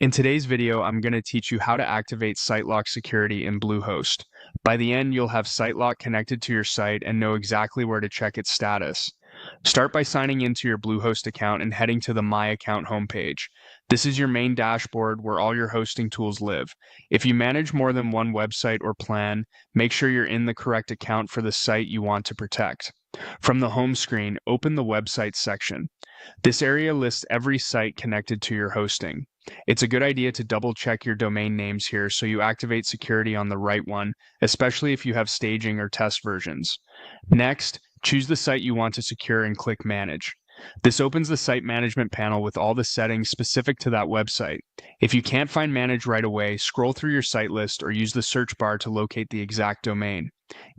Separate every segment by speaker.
Speaker 1: In today's video, I'm going to teach you how to activate Sitelock security in Bluehost. By the end, you'll have Sitelock connected to your site and know exactly where to check its status. Start by signing into your Bluehost account and heading to the My Account homepage. This is your main dashboard where all your hosting tools live. If you manage more than one website or plan, make sure you're in the correct account for the site you want to protect. From the home screen, open the Websites section. This area lists every site connected to your hosting. It's a good idea to double check your domain names here so you activate security on the right one, especially if you have staging or test versions. Next, choose the site you want to secure and click Manage. This opens the site management panel with all the settings specific to that website. If you can't find Manage right away, scroll through your site list or use the search bar to locate the exact domain.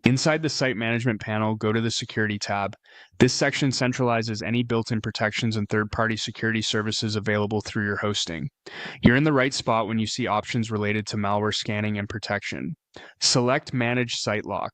Speaker 1: Inside the Site Management panel, go to the Security tab. This section centralizes any built-in protections and third-party security services available through your hosting. You're in the right spot when you see options related to malware scanning and protection. Select Manage Sitelock.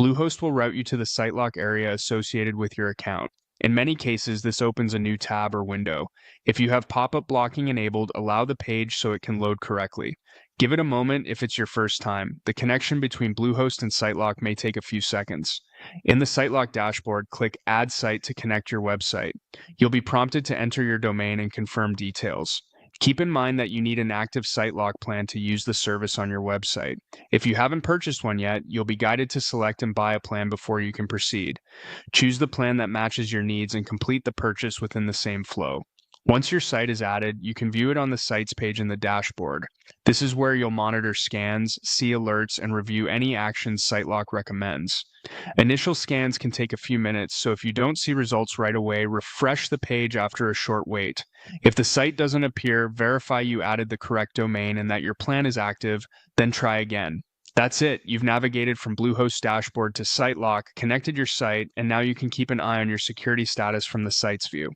Speaker 1: Bluehost will route you to the Sitelock area associated with your account. In many cases, this opens a new tab or window. If you have pop-up blocking enabled, allow the page so it can load correctly. Give it a moment if it's your first time. The connection between Bluehost and Sitelock may take a few seconds. In the Sitelock dashboard, click Add Site to connect your website. You'll be prompted to enter your domain and confirm details. Keep in mind that you need an active Sitelock plan to use the service on your website. If you haven't purchased one yet, you'll be guided to select and buy a plan before you can proceed. Choose the plan that matches your needs and complete the purchase within the same flow. Once your site is added, you can view it on the Sites page in the dashboard. This is where you'll monitor scans, see alerts, and review any actions Sitelock recommends. Initial scans can take a few minutes, so if you don't see results right away, refresh the page after a short wait. If the site doesn't appear, verify you added the correct domain and that your plan is active, then try again. That's it. You've navigated from Bluehost dashboard to Sitelock, connected your site, and now you can keep an eye on your security status from the site's view.